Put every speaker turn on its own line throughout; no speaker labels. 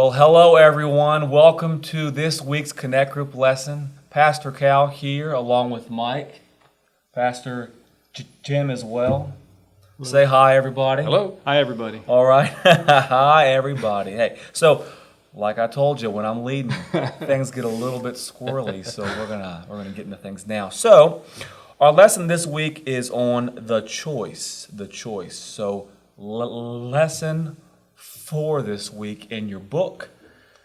Well, hello everyone. Welcome to this week's Connect Group lesson. Pastor Cal here along with Mike, Pastor Jim as well. Hello. Say hi everybody.
Hello. Hi everybody.
All right. Hi everybody. Hey, so like I told you, when I'm leading, things get a little bit squirrely, so we're gonna get into things now. So our lesson this week is on the choice. So lesson for this week in your book,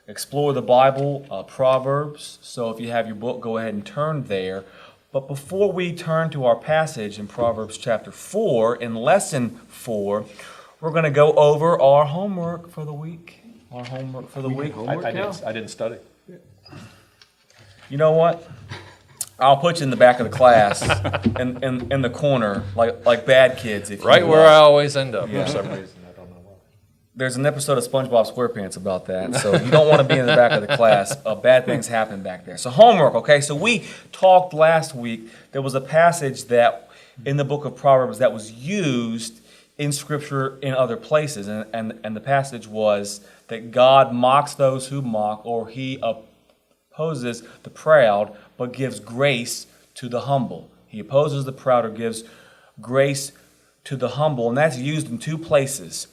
Explore the Bible, Proverbs. So if you have your book, go ahead and turn there. But before we turn to our passage in Proverbs chapter 4, in lesson 4, we're going to go over our homework for the week. I
didn't study.
You know what? I'll put you in the back of the class, in the corner, like bad kids. If
right
you
where I always end up
Yeah.
for some reason. I don't know why.
There's an episode of SpongeBob SquarePants about that, so you don't want to be in the back of the class. Bad things happen back there. So homework, okay? So we talked last week, there was a passage that in the book of Proverbs that was used in Scripture in other places, and the passage was that God mocks those who mock, or he opposes the proud, but gives grace to the humble. He opposes the proud or gives grace to the humble, and that's used in two places.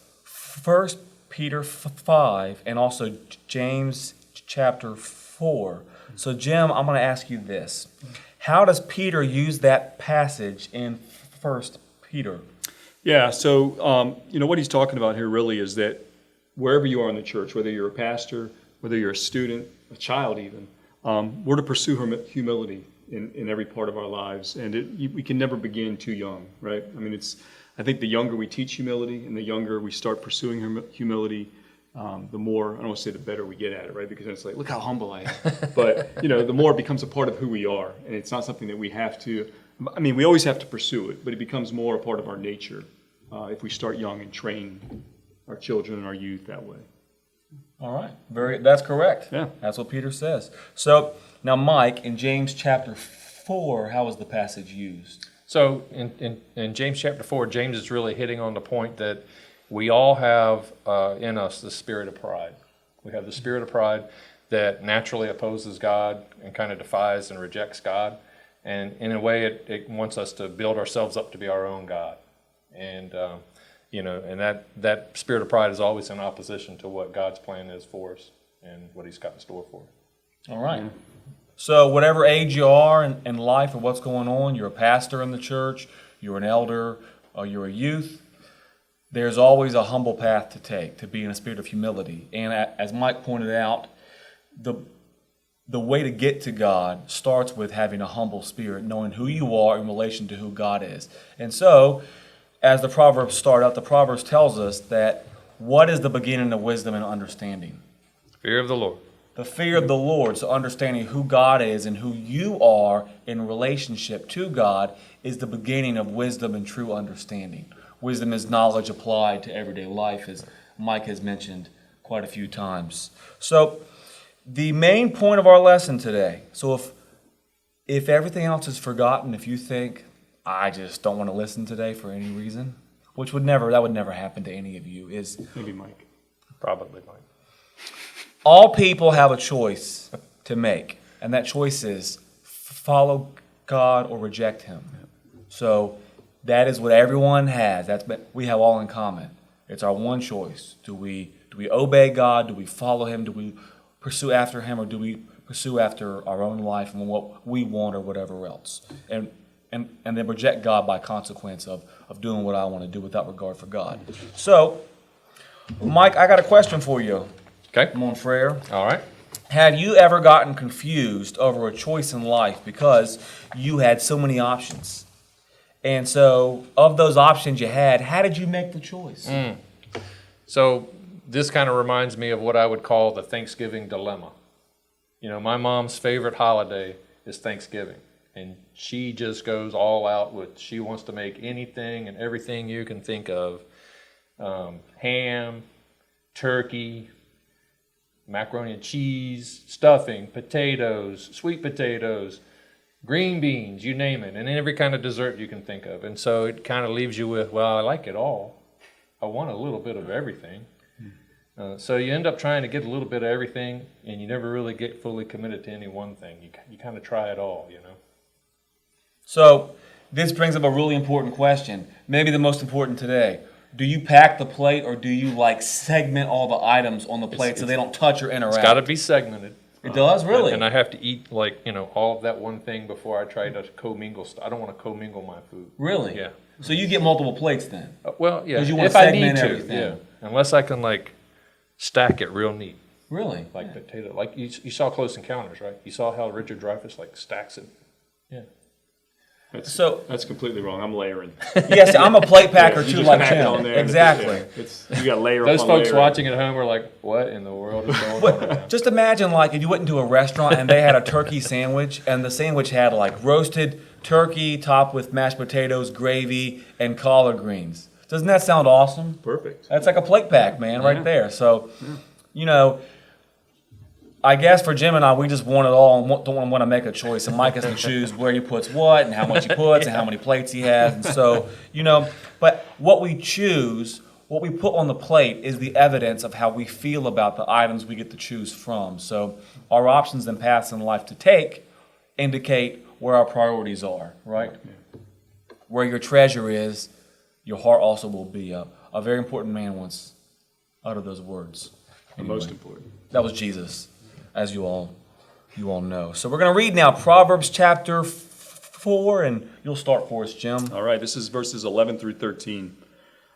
1 Peter 5 and also James chapter 4. So Jim, I'm going to ask you this. How does Peter use that passage in 1 Peter?
Yeah, so what he's talking about here really is that wherever you are in the church, whether you're a pastor, whether you're a student, a child even, we're to pursue humility in every part of our lives. And we can never begin too young, right? I think the younger we teach humility and the younger we start pursuing humility, the more, I don't want to say the better we get at it, right? Because it's like, look how humble I am. But, the more it becomes a part of who we are. And it's not something that we have to, we always have to pursue it, but it becomes more a part of our nature if we start young and train our children and our youth that way.
All right. That's correct.
Yeah.
That's what Peter says. So now, Mike, in James chapter 4, how is the passage used?
So in James chapter 4, James is really hitting on the point that we all have in us the spirit of pride. We have the spirit of pride that naturally opposes God and kind of defies and rejects God. And in a way, it wants us to build ourselves up to be our own God. And, and that spirit of pride is always in opposition to what God's plan is for us and what he's got in store for us.
All right. So whatever age you are in life or what's going on, you're a pastor in the church, you're an elder, or you're a youth, there's always a humble path to take, to be in a spirit of humility. And as Mike pointed out, the way to get to God starts with having a humble spirit, knowing who you are in relation to who God is. And so, as the Proverbs start out, the Proverbs tells us that what is the beginning of wisdom and understanding?
Fear of the Lord.
The fear of the Lord, so understanding who God is and who you are in relationship to God is the beginning of wisdom and true understanding. Wisdom is knowledge applied to everyday life, as Mike has mentioned quite a few times. So the main point of our lesson today, so if everything else is forgotten, if you think, I just don't want to listen today for any reason, that would never happen to any of you, is
Maybe Mike.
Probably Mike.
All people have a choice to make, and that choice is follow God or reject him. So that is what everyone has. We have all in common. It's our one choice. Do we obey God? Do we follow him? Do we pursue after him, or do we pursue after our own life and what we want or whatever else? And then reject God by consequence of doing what I want to do without regard for God. So, Mike, I got a question for you.
Okay.
Come on, Frere.
All right.
Have you ever gotten confused over a choice in life because you had so many options? And so, of those options you had, how did you make the choice?
So this kind of reminds me of what I would call the Thanksgiving dilemma. My mom's favorite holiday is Thanksgiving. And she just goes all out with, she wants to make anything and everything you can think of. Ham, turkey, macaroni and cheese, stuffing, potatoes, sweet potatoes, green beans, you name it, and every kind of dessert you can think of. And so it kind of leaves you with, well, I like it all. I want a little bit of everything. So you end up trying to get a little bit of everything, and you never really get fully committed to any one thing. You kind of try it all, you know.
So this brings up a really important question, maybe the most important today. Do you pack the plate, or do you like segment all the items on the plate so they don't touch or interact?
It's got to be segmented.
It does, really?
And I have to eat, like, you know, all of that one thing before I try to commingle. I don't want to commingle my food.
Really?
Yeah.
So you get multiple plates then?
Well, yeah.
'Cause you wanna
if I
segment
need to,
everything.
yeah. Unless I can, like, stack it real neat,
Really?
like potato. Like you saw Close Encounters, right? You saw how Richard Dreyfuss like stacks it. Yeah.
So
That's completely wrong. I'm layering.
yes, I'm a plate packer
You
too,
just
like
pack it on
Tim.
there and
Exactly.
you got layer
Those
upon
folks
layer.
watching at home are like, "What in the world is going on?" Right now?
Just imagine, like, if you went into a restaurant and they had a turkey sandwich, and the sandwich had like roasted turkey topped with mashed potatoes, gravy, and collard greens. Doesn't that sound awesome?
Perfect.
That's like a plate pack, man, right
Yeah.
there. So, you know, I guess for Jim and I, we just want it all and don't want to make a choice. And Mike has to choose where he puts what and how much he puts and how many plates he has. And so, you know, but what we choose, what we put on the plate is the evidence of how we feel about the items we get to choose from. So our options and paths in life to take indicate where our priorities are, right? Where your treasure is, your heart also will be. A very important man once uttered those words.
The most important.
That was Jesus, as you all know. So we're going to read now Proverbs chapter 4, and you'll start for us, Jim.
All right, this is verses 11 through 13.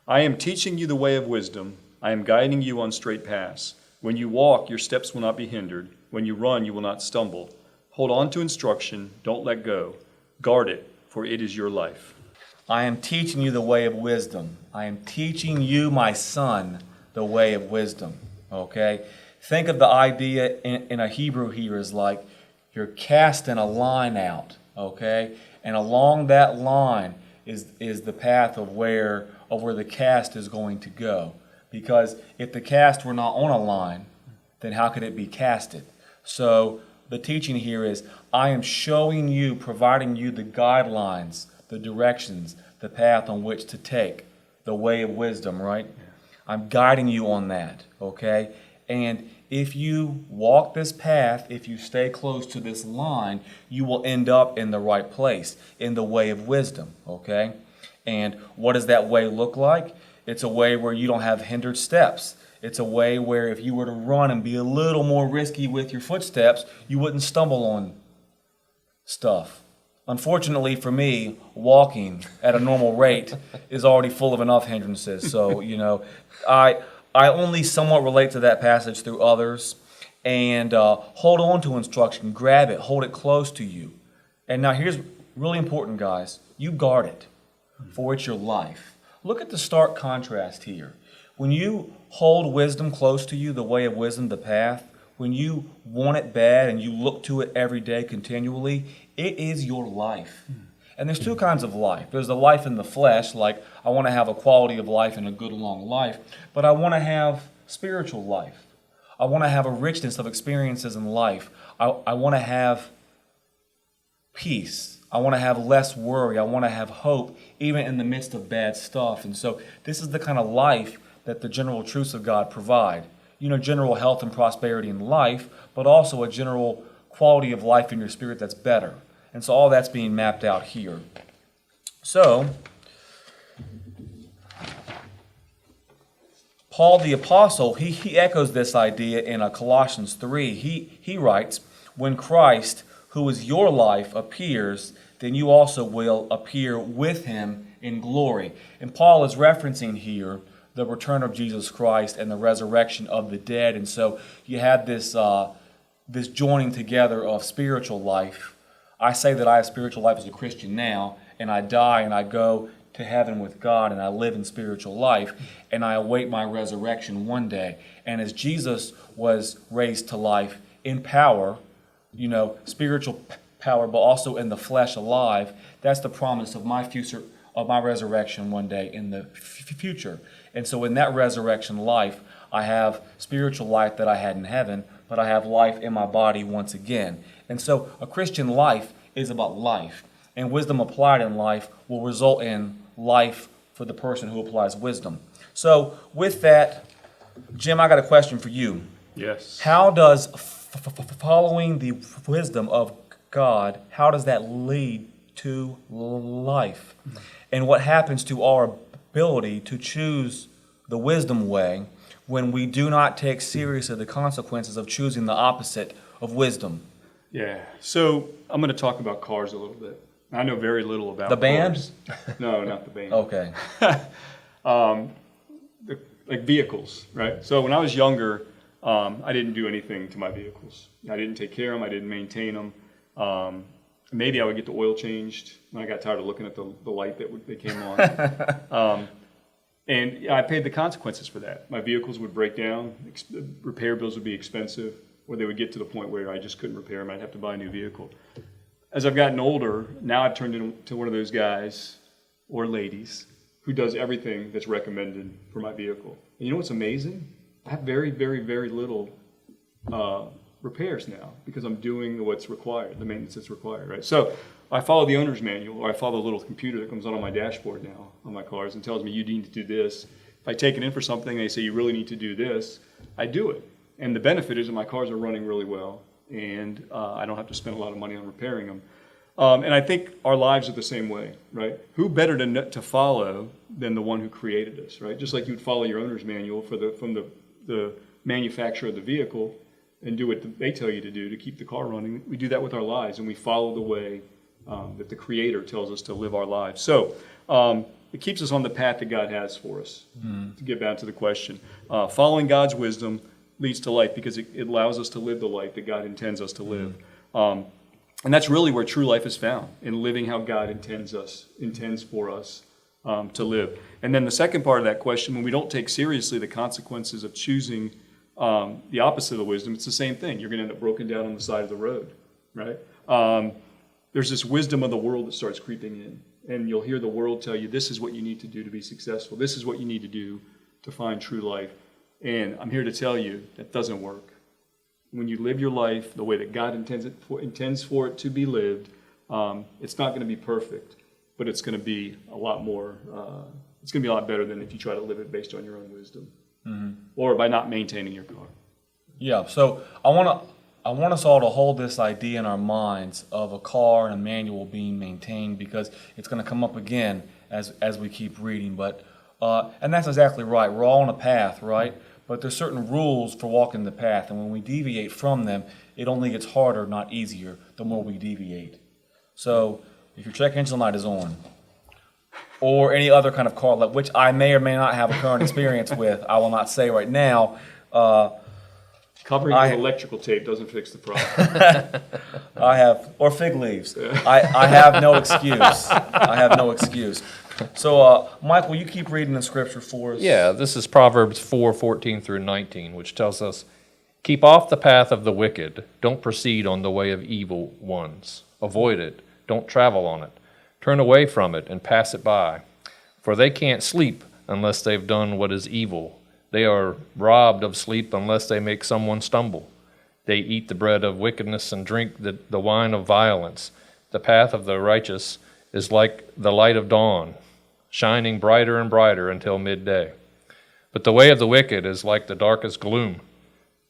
I am teaching you the way of wisdom. I am guiding you on straight paths. When you walk, your steps will not be hindered. When you run, you will not stumble. Hold on to instruction. Don't let go. Guard it, for it is your life.
I am teaching you the way of wisdom. I am teaching you, my son, the way of wisdom. Okay? Think of the idea in a Hebrew here is like you're casting a line out. Okay? And along that line is the path of where the cast is going to go. Because if the cast were not on a line, then how could it be casted? So the teaching here is I am showing you, providing you the guidelines, the directions, the path on which to take, the way of wisdom, right? I'm guiding you on that, okay? And if you walk this path, if you stay close to this line, you will end up in the right place, in the way of wisdom, okay? And what does that way look like? It's a way where you don't have hindered steps. It's a way where if you were to run and be a little more risky with your footsteps, you wouldn't stumble on stuff. Unfortunately for me, walking at a normal rate is already full of enough hindrances. So, you know, I only somewhat relate to that passage through others. And hold on to instruction, grab it, hold it close to you. And now here's really important, guys. You guard it, for it's your life. Look at the stark contrast here. When you hold wisdom close to you, the way of wisdom, the path, when you want it bad and you look to it every day continually, it is your life. And there's two kinds of life. There's the life in the flesh, like I want to have a quality of life and a good long life, but I want to have spiritual life. I want to have a richness of experiences in life. I want to have peace. I want to have less worry. I want to have hope, even in the midst of bad stuff. And so this is the kind of life that the general truths of God provide. You know, general health and prosperity in life, but also a general quality of life in your spirit that's better. And so all that's being mapped out here. So, Paul the Apostle, he echoes this idea in Colossians 3. He writes, when Christ, who is your life, appears, then you also will appear with him in glory. And Paul is referencing here the return of Jesus Christ and the resurrection of the dead. And so you have this joining together of spiritual life. I say that I have spiritual life as a Christian now, and I die and I go to heaven with God and I live in spiritual life, and I await my resurrection one day. And as Jesus was raised to life in power, you know, spiritual power, but also in the flesh alive, that's the promise of my future, of my resurrection one day in the future. And so in that resurrection life, I have spiritual life that I had in heaven, but I have life in my body once again. And so a Christian life is about life. And wisdom applied in life will result in life for the person who applies wisdom. So with that, Jim, I got a question for you.
Yes.
How does following the wisdom of God, how does that lead to life? And what happens to our ability to choose the wisdom way when we do not take seriously the consequences of choosing the opposite of wisdom?
Yeah. So I'm going to talk about cars a little bit. I know very little about
The band?
cars. No, not the band.
Okay.
Like vehicles, right? So when I was younger, I didn't do anything to my vehicles. I didn't take care of them. I didn't maintain them. Maybe I would get the oil changed when I got tired of looking at the light that came on. And I paid the consequences for that. My vehicles would break down. Repair bills would be expensive, or they would get to the point where I just couldn't repair them. I'd have to buy a new vehicle. As I've gotten older, now I've turned into one of those guys or ladies who does everything that's recommended for my vehicle. And you know what's amazing? I have very, very, very little repairs now because I'm doing what's required, the maintenance that's required, right? So I follow the owner's manual, or I follow the little computer that comes on my dashboard now on my cars and tells me you need to do this. If I take it in for something, they say you really need to do this, I do it. And the benefit is that my cars are running really well, and I don't have to spend a lot of money on repairing them. And I think our lives are the same way, right? Who better to follow than the one who created us, right? Just like you would follow your owner's manual from the manufacturer of the vehicle and do what they tell you to do to keep the car running. We do that with our lives, and we follow the way that the Creator tells us to live our lives. So it keeps us on the path that God has for us. To get back to the question, following God's wisdom leads to life because it allows us to live the life that God intends us to live. And that's really where true life is found, in living how God intends for us to live. And then the second part of that question, when we don't take seriously the consequences of choosing the opposite of wisdom, it's the same thing. You're going to end up broken down on the side of the road, right? There's this wisdom of the world that starts creeping in, and you'll hear the world tell you, this is what you need to do to be successful. This is what you need to do to find true life. And I'm here to tell you that doesn't work. When you live your life the way that God intends for it to be lived, it's not going to be perfect, but it's going to be a lot more. It's going to be a lot better than if you try to live it based on your own wisdom, or by not maintaining your car.
Yeah. So I want us all to hold this idea in our minds of a car and a manual being maintained, because it's going to come up again as we keep reading. But and that's exactly right. We're all on a path, right? But there's certain rules for walking the path, and when we deviate from them, it only gets harder, not easier, the more we deviate. So if your check engine light is on, or any other kind of car light, which I may or may not have a current experience with, I will not say right now.
Covering with electrical tape doesn't fix the problem.
Or fig leaves. I have no excuse. I have no excuse. So, Mike, will you keep reading the scripture for us?
Yeah, this is Proverbs 4:14 through 19, which tells us, "Keep off the path of the wicked. Don't proceed on the way of evil ones. Avoid it. Don't travel on it. Turn away from it and pass it by. For they can't sleep unless they've done what is evil. They are robbed of sleep unless they make someone stumble. They eat the bread of wickedness and drink the wine of violence. The path of the righteous is like the light of dawn, shining brighter and brighter until midday. But the way of the wicked is like the darkest gloom.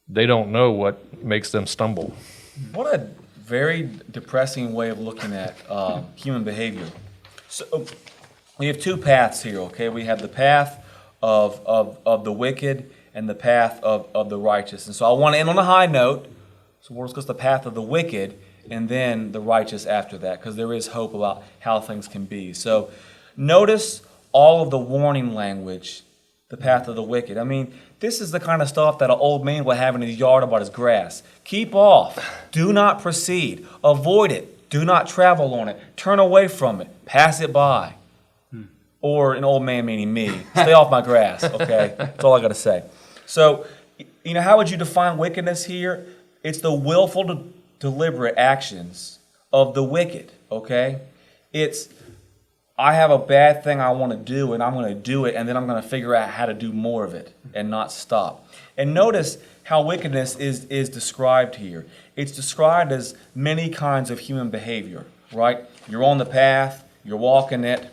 They don't know what makes them stumble."
What a very depressing way of looking at human behavior. So we have two paths here, okay? We have the path of the wicked and the path of the righteous. And so I want to end on a high note. So we'll discuss the path of the wicked and then the righteous after that, because there is hope about how things can be. So notice all of the warning language, the path of the wicked. I mean, this is the kind of stuff that an old man would have in his yard about his grass. Keep off. Do not proceed. Avoid it. Do not travel on it. Turn away from it. Pass it by. Or an old man meaning me. Stay off my grass, okay? That's all I got to say. So, how would you define wickedness here? It's the willful, deliberate actions of the wicked, okay? It's, I have a bad thing I want to do, and I'm going to do it, and then I'm going to figure out how to do more of it and not stop. And notice how wickedness is described here. It's described as many kinds of human behavior, right? You're on the path, you're walking it.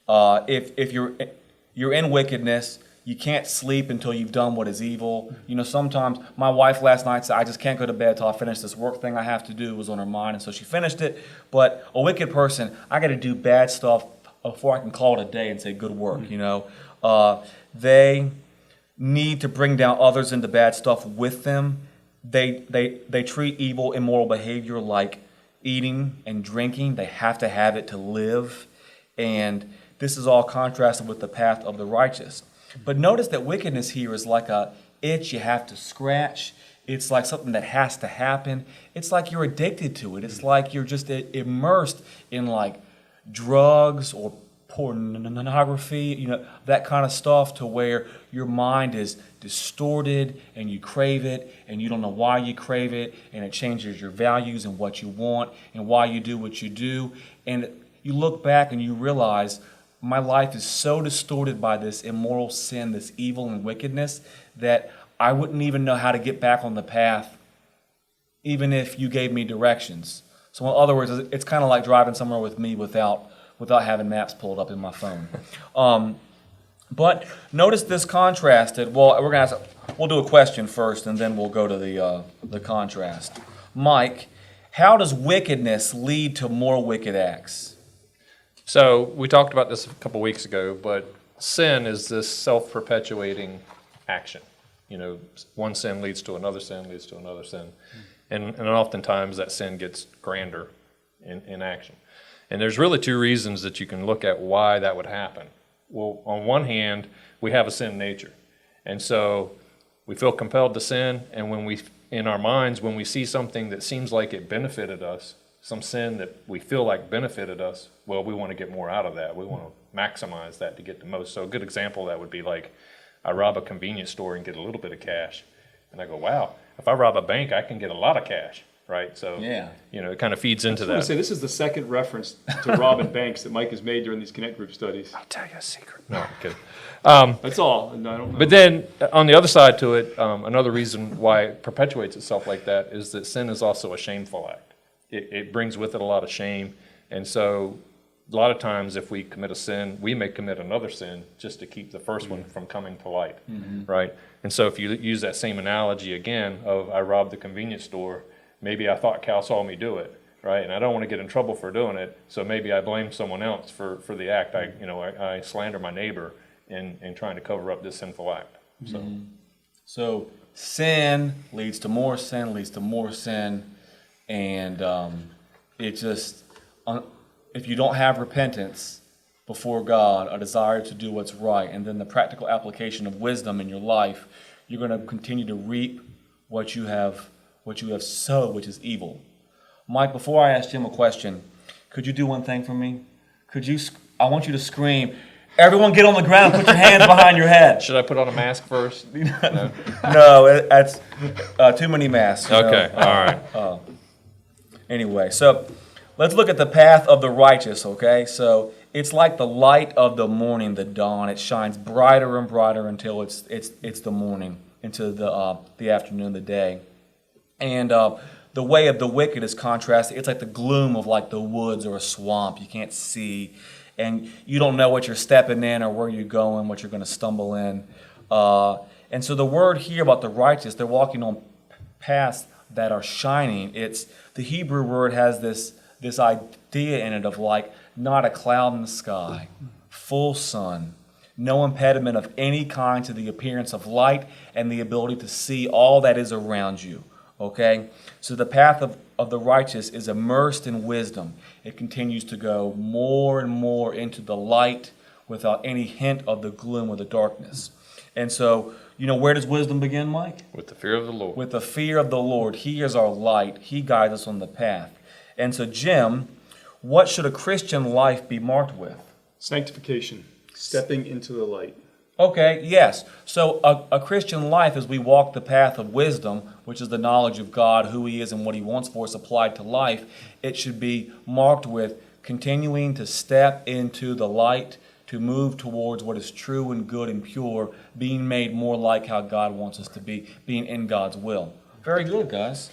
If you're in wickedness, you can't sleep until you've done what is evil. You know, sometimes my wife last night said, I just can't go to bed till I finish this work thing I have to do. It was on her mind, and so she finished it. But a wicked person, I got to do bad stuff before I can call it a day and say good work, you know. They need to bring down others into bad stuff with them. They treat evil, immoral behavior like eating and drinking. They have to have it to live. And this is all contrasted with the path of the righteous. But notice that wickedness here is like a itch you have to scratch. It's like something that has to happen. It's like you're addicted to it. It's like you're just immersed in like drugs or pornography, you know, that kind of stuff, to where your mind is distorted and you crave it and you don't know why you crave it, and it changes your values and what you want and why you do what you do. And you look back and you realize, my life is so distorted by this immoral sin, this evil and wickedness, that I wouldn't even know how to get back on the path even if you gave me directions. So in other words, it's kind of like driving somewhere with me without having maps pulled up in my phone. But notice this contrasted. Well, we'll do a question first, and then we'll go to the contrast. Mike, how does wickedness lead to more wicked acts?
So we talked about this a couple weeks ago, but sin is this self-perpetuating action. You know, one sin leads to another sin, leads to another sin. And oftentimes that sin gets grander in action. And there's really two reasons that you can look at why that would happen. Well, on one hand, we have a sin nature. And so we feel compelled to sin, and in our minds, when we see something that seems like it benefited us, some sin that we feel like benefited us, well, we want to get more out of that. We want to maximize that to get the most. So a good example of that would be like, I rob a convenience store and get a little bit of cash. And I go, wow, if I rob a bank, I can get a lot of cash, right? So, you know, it kind of feeds into that.
I want to say this is the second reference to robbing banks that Mike has made during these Connect Group studies.
I'll tell you a secret. No, I'm kidding.
That's all. And I don't know.
But then on the other side to it, another reason why it perpetuates itself like that is that sin is also a shameful act. It brings with it a lot of shame. And so a lot of times if we commit a sin, we may commit another sin just to keep the first one from coming to light, right? And so if you use that same analogy again of I robbed the convenience store, maybe I thought Cal saw me do it, right? And I don't want to get in trouble for doing it, so maybe I blame someone else for the act. I slander my neighbor in trying to cover up this sinful act.
So sin leads to more sin, leads to more sin, and it just, if you don't have repentance before God, a desire to do what's right, and then the practical application of wisdom in your life, you're going to continue to reap what you have sowed, which is evil. Mike, before I ask Jim a question, could you do one thing for me? I want you to scream, everyone get on the ground and put your hands behind your head.
Should I put on a mask first? No?
No, that's too many masks.
Okay, all right.
Anyway, so let's look at the path of the righteous, okay? So it's like the light of the morning, the dawn. It shines brighter and brighter until it's the morning, into the afternoon, the day. And the way of the wicked is contrasted. It's like the gloom of like the woods or a swamp. You can't see, and you don't know what you're stepping in or where you're going, what you're going to stumble in. And so the word here about the righteous, they're walking on paths that are shining. It's the Hebrew word has this idea in it of like not a cloud in the sky, full sun, no impediment of any kind to the appearance of light and the ability to see all that is around you. Okay? So the path of the righteous is immersed in wisdom. It continues to go more and more into the light without any hint of the gloom or the darkness. And so, where does wisdom begin, Mike?
With the fear of the Lord.
With the fear of the Lord. He is our light. He guides us on the path. And so, Jim, what should a Christian life be marked with?
Sanctification, stepping into the light.
Okay, yes. So a Christian life, as we walk the path of wisdom, which is the knowledge of God, who He is and what He wants for us applied to life, it should be marked with continuing to step into the light, to move towards what is true and good and pure, being made more like how God wants us to be, being in God's will. Very good, guys.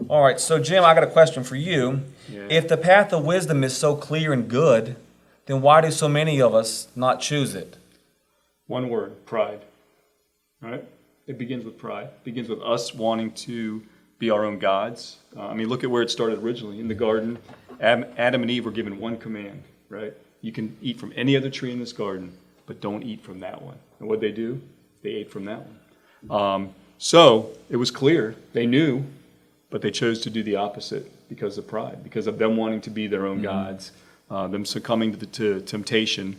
All right, so Jim, I got a question for you.
Yeah.
If the path of wisdom is so clear and good, then why do so many of us not choose it?
One word, pride. All right? It begins with pride. It begins with us wanting to be our own gods. I mean, look at where it started originally. In the garden, Adam and Eve were given one command, right? You can eat from any other tree in this garden, but don't eat from that one. And what did they do? They ate from that one. So it was clear. They knew, but they chose to do the opposite because of pride, because of them wanting to be their own gods, them succumbing to temptation.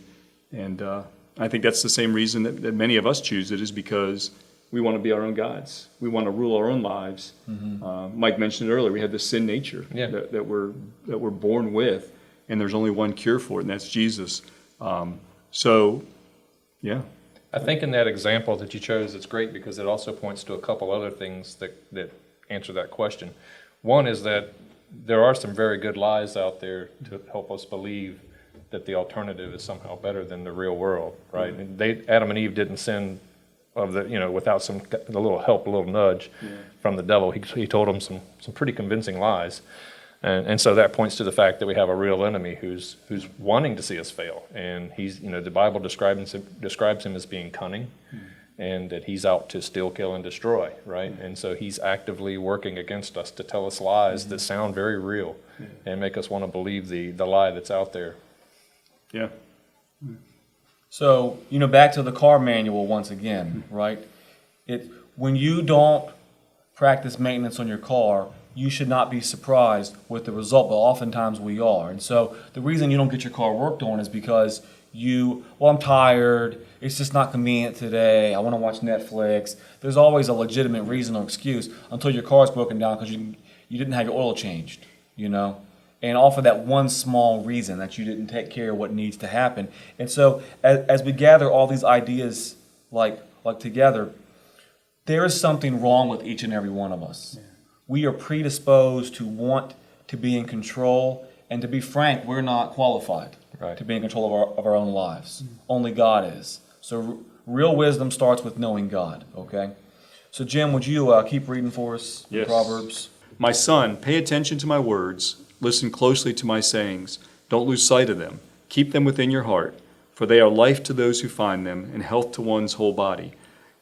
And I think that's the same reason that many of us choose it, is because we want to be our own gods. We want to rule our own lives. Mike mentioned it earlier. We have this sin nature that we're born with, and there's only one cure for it, and that's Jesus. Yeah.
I think in that example that you chose, it's great because it also points to a couple other things that answer that question. One is that there are some very good lies out there to help us believe that the alternative is somehow better than the real world, right? And Adam and Eve didn't sin without a little help, a little nudge from the devil. He told them some pretty convincing lies. And so that points to the fact that we have a real enemy who's wanting to see us fail. And the Bible describes him as being cunning, and that he's out to steal, kill, and destroy, right? And so he's actively working against us to tell us lies that sound very real and make us want to believe the lie that's out there.
Yeah.
So, back to the car manual once again, right? When you don't practice maintenance on your car, you should not be surprised with the result, but oftentimes we are. And so the reason you don't get your car worked on is because I'm tired, it's just not convenient today, I want to watch Netflix. There's always a legitimate reason or excuse until your car's broken down because you didn't have your oil changed, And all for that one small reason that you didn't take care of what needs to happen. And so as we gather all these ideas like together, there is something wrong with each and every one of us. Yeah. We are predisposed to want to be in control, and to be frank, we're not qualified to be in control of our own lives. Only God is. So real wisdom starts with knowing God, okay? So Jim, would you keep reading for us Proverbs?
My son, pay attention to my words. Listen closely to my sayings. Don't lose sight of them. Keep them within your heart, for they are life to those who find them and health to one's whole body.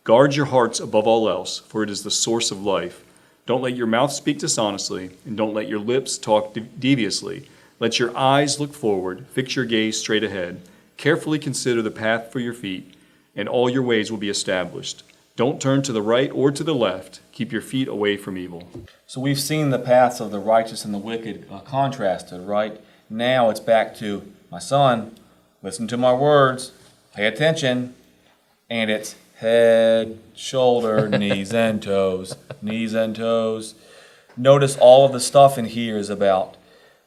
Guard your hearts above all else, for it is the source of life. Don't let your mouth speak dishonestly, and don't let your lips talk deviously. Let your eyes look forward, fix your gaze straight ahead. Carefully consider the path for your feet, and all your ways will be established. Don't turn to the right or to the left. Keep your feet away from evil.
So we've seen the paths of the righteous and the wicked contrasted, right? Now it's back to, my son, listen to my words, pay attention, and it's head, shoulder, knees and toes, knees and toes. Notice all of the stuff in here is about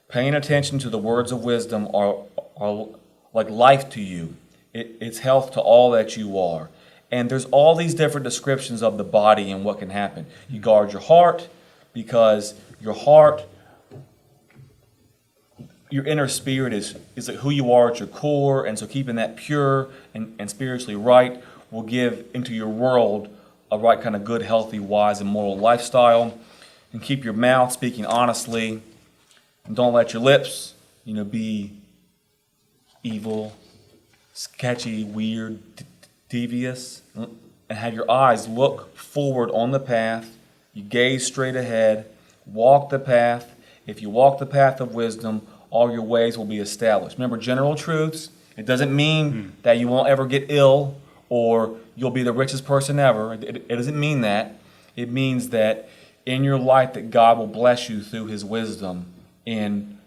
paying attention to the words of wisdom are like life to you. It's health to all that you are. And there's all these different descriptions of the body and what can happen. You guard your heart because your heart, your inner spirit is who you are at your core. And so keeping that pure and spiritually right will give into your world a right kind of good, healthy, wise, and moral lifestyle. And keep your mouth speaking honestly. And don't let your lips, be evil, sketchy, weird, devious. And have your eyes look forward on the path. You gaze straight ahead. Walk the path. If you walk the path of wisdom, all your ways will be established. Remember, general truths. It doesn't mean that you won't ever get ill or you'll be the richest person ever. It doesn't mean that. It means that in your life that God will bless you through his wisdom in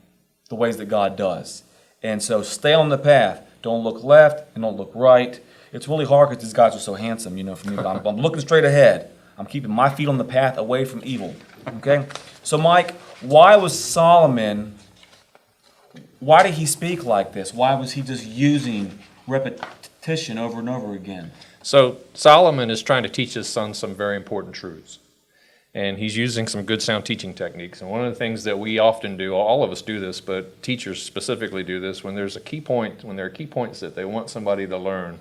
the ways that God does. And so stay on the path. Don't look left and don't look right. It's really hard because these guys are so handsome, for me. But I'm looking straight ahead. I'm keeping my feet on the path away from evil. Okay? So Mike, why did he speak like this? Why was he just using repetition over and over again?
So Solomon is trying to teach his son some very important truths. And he's using some good sound teaching techniques. And one of the things that we often do, all of us do this, but teachers specifically do this, when there are key points that they want somebody to learn,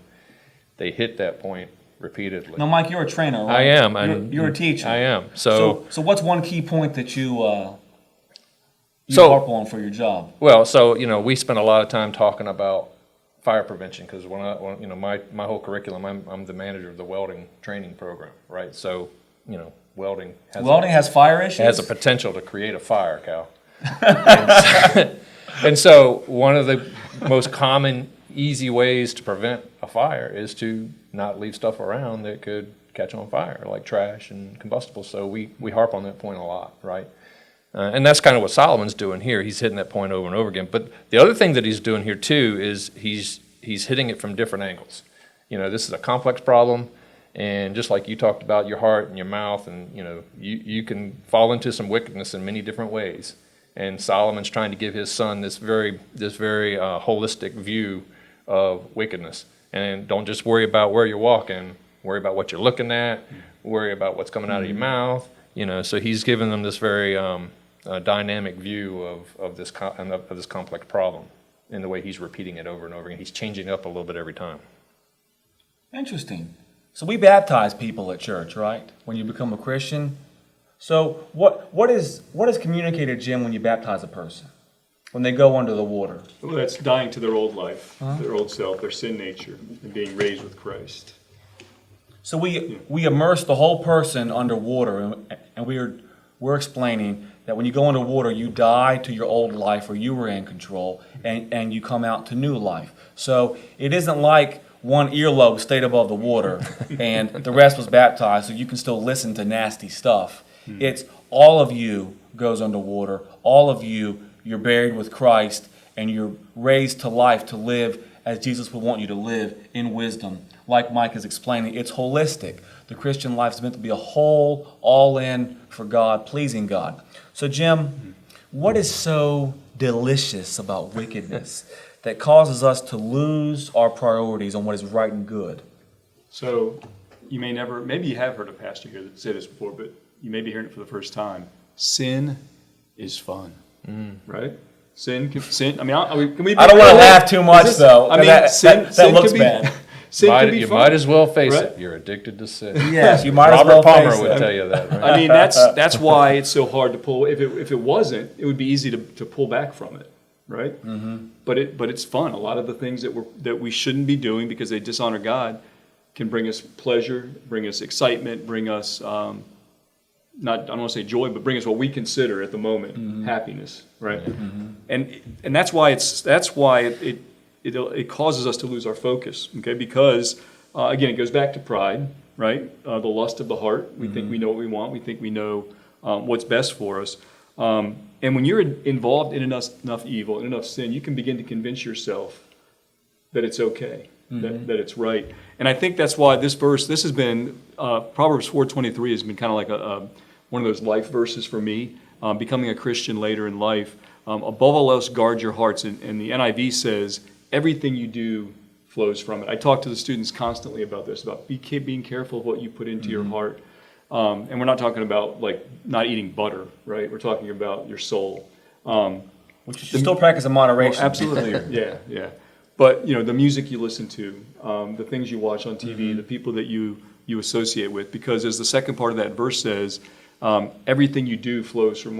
they hit that point repeatedly.
Now, Mike, you're a trainer, right?
I am.
You're a teacher.
I am. So
what's one key point that you harp on for your job?
Well, we spend a lot of time talking about fire prevention, because my whole curriculum, I'm the manager of the welding training program, right? So, welding
has fire issues?
has a potential to create a fire, Cal. And so one of the most common, easy ways to prevent a fire is to not leave stuff around that could catch on fire, like trash and combustibles. So we harp on that point a lot, right? And that's kind of what Solomon's doing here. He's hitting that point over and over again. But the other thing that he's doing here too is he's hitting it from different angles. This is a complex problem, and just like you talked about your heart and your mouth, and you can fall into some wickedness in many different ways. And Solomon's trying to give his son this very holistic view of wickedness. And don't just worry about where you're walking, worry about what you're looking at, worry about what's coming out of your mouth. So he's giving them this very dynamic view of this complex problem in the way he's repeating it over and over again. He's changing up a little bit every time.
Interesting. So we baptize people at church, right? When you become a Christian. So what is communicated, Jim, when you baptize a person? When they go under the water?
Well, that's dying to their old life, their old self, their sin nature, and being raised with Christ.
So we immerse the whole person under water, and we're explaining that when you go under water, you die to your old life, or you were in control, and you come out to new life. So it isn't like one earlobe stayed above the water and the rest was baptized, so you can still listen to nasty stuff. It's all of you goes underwater. All of you're buried with Christ, and you're raised to life to live as Jesus would want you to live, in wisdom. Like Mike is explaining, it's holistic. The Christian life is meant to be a whole, all in for God, pleasing God. So Jim, what is so delicious about wickedness that causes us to lose our priorities on what is right and good?
So you maybe you have heard a pastor here that said this before, but you may be hearing it for the first time. Sin is fun, right? Sin. I mean, can we?
I don't want to laugh too much, though.
I mean,
that looks bad.
Sin can be
You
fun.
might as well face
right?
it. You're addicted to sin.
Yes, you might as
Robert
well
Palmer
face
would
it.
tell you that. Right?
I mean, that's why it's so hard to pull. If it wasn't, it would be easy to pull back from it, right? Mm-hmm. But it's fun. A lot of the things that we shouldn't be doing because they dishonor God can bring us pleasure, bring us excitement, bring us I don't want to say joy, but bring us what we consider at the moment happiness, right? And that's why it causes us to lose our focus, okay? Because again, it goes back to pride, right? The lust of the heart. We think we know what we want. We think we know what's best for us. And when you're involved in enough evil, in enough sin, you can begin to convince yourself that it's okay, that it's right. And I think that's why this has been Proverbs 4:23 has been kind of like one of those life verses for me. Becoming a Christian later in life, above all else, guard your hearts. And the NIV says everything you do flows from it. I talk to the students constantly about this, about being careful of what you put into your heart. And we're not talking about like not eating butter, right? We're talking about your soul.
Which you should still practice in moderation.
Well, absolutely. Yeah. But the music you listen to, the things you watch on TV, the people that you associate with, because as the second part of that verse says, everything you do flows from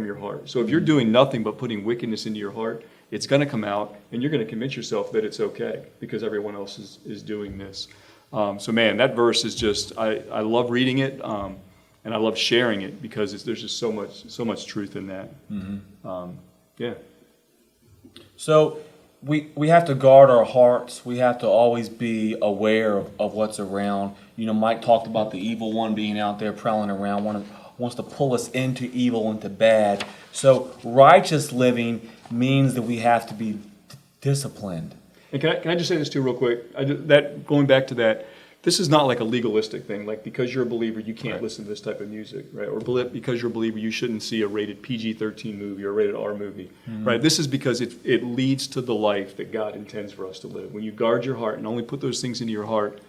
your heart. So if you're doing nothing but putting wickedness into your heart, it's going to come out, and you're going to convince yourself that it's okay because everyone else is doing this. So man, that verse is just I love reading it, and I love sharing it because there's just so much truth in that. Yeah.
So we have to guard our hearts. We have to always be aware of what's around. Mike talked about the evil one being out there prowling around, wants to pull us into evil, into bad. So righteous living means that we have to be disciplined.
And can I just say this too real quick? Going back to that, this is not like a legalistic thing. Like because you're a believer, you can't listen to this type of music, right? Or because you're a believer, you shouldn't see a rated PG-13 movie or a rated R movie, right? This is because it leads to the life that God intends for us to live. When you guard your heart and only put those things into your heart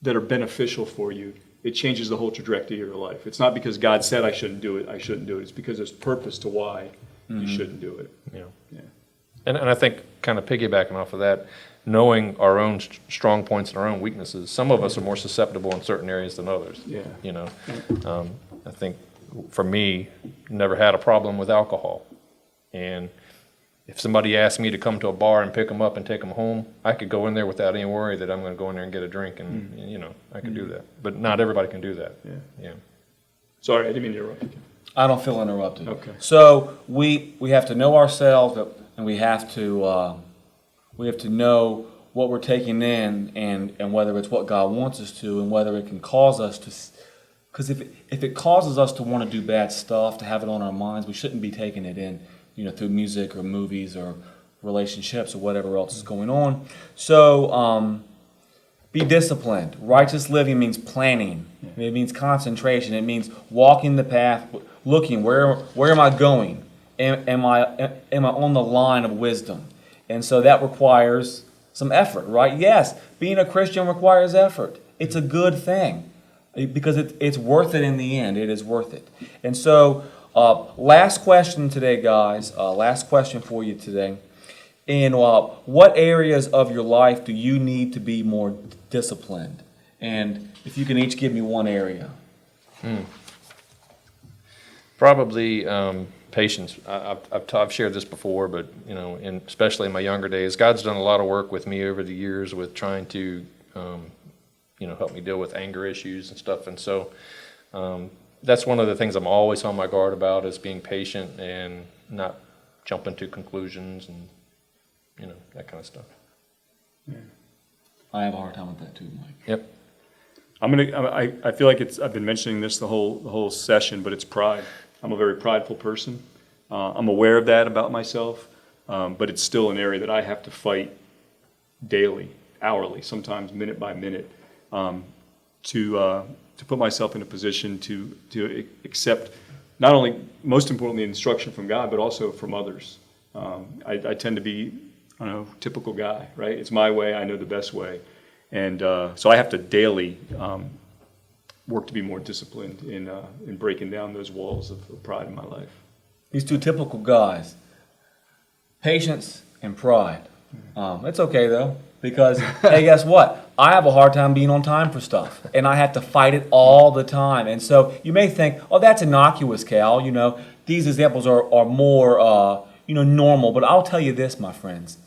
that are beneficial for you, it changes the whole trajectory of your life. It's not because God said I shouldn't do it. It's because there's purpose to why you shouldn't do it. Yeah.
And I think kind of piggybacking off of that, knowing our own strong points and our own weaknesses. Some of us are more susceptible in certain areas than others.
Yeah.
I think for me, never had a problem with alcohol, and if somebody asked me to come to a bar and pick them up and take them home, I could go in there without any worry that I'm going to go in there and get a drink, and you know, I could do that. But not everybody can do that. Yeah.
Sorry, I didn't mean to interrupt you.
I don't feel interrupted.
Okay.
So we have to know ourselves, and we have to know what we're taking in, and whether it's what God wants us to, and whether it can cause us to. Because if it causes us to want to do bad stuff, to have it on our minds, we shouldn't be taking it in, you know, through music or movies or relationships or whatever else is going on. So be disciplined. Righteous living means planning. It means concentration. It means walking the path, looking where am I going? Am I on the line of wisdom? And so that requires some effort, right? Yes, being a Christian requires effort. It's a good thing because it's worth it in the end. It is worth it. And so last question today, guys. Last question for you today. In what areas of your life do you need to be more disciplined? And if you can each give me one area.
Probably patience. I've shared this before, but you know, especially in my younger days, God's done a lot of work with me over the years with trying to, you know, help me deal with anger issues and stuff. And so that's one of the things I'm always on my guard about, is being patient and not jumping to conclusions and, you know, that kind of stuff.
I have a hard time with that too, Mike.
Yep.
I feel like I've been mentioning this the whole session, but it's pride. I'm a very prideful person. I'm aware of that about myself, but it's still an area that I have to fight daily, hourly, sometimes minute by minute, to put myself in a position to accept not only, most importantly, instruction from God, but also from others. I tend to be, I don't know, typical guy, right? It's my way. I know the best way. And so I have to daily work to be more disciplined in breaking down those walls of pride in my life.
These two typical guys, patience and pride. It's okay though, because hey, guess what? I have a hard time being on time for stuff, and I have to fight it all the time. And so you may think, oh, that's innocuous, Cal. You know, these examples are more normal. But I'll tell you this, my friends.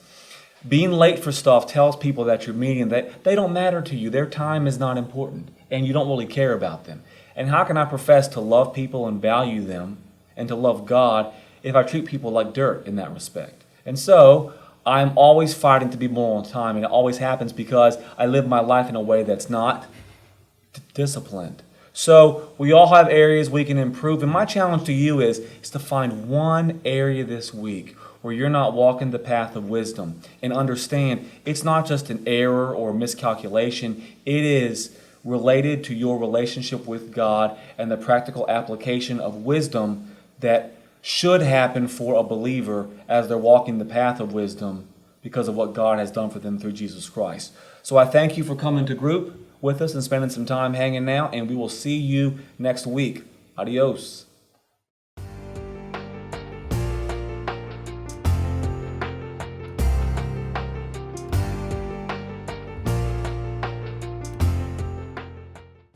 Being late for stuff tells people that you're meeting that they don't matter to you. Their time is not important, and you don't really care about them. And how can I profess to love people and value them and to love God if I treat people like dirt in that respect? And so I'm always fighting to be more on time, and it always happens because I live my life in a way that's not disciplined. So we all have areas we can improve, and my challenge to you is to find one area this week where you're not walking the path of wisdom, and understand it's not just an error or miscalculation. It is related to your relationship with God and the practical application of wisdom that should happen for a believer as they're walking the path of wisdom because of what God has done for them through Jesus Christ. So I thank you for coming to group with us and spending some time hanging out, and we will see you next week. Adios.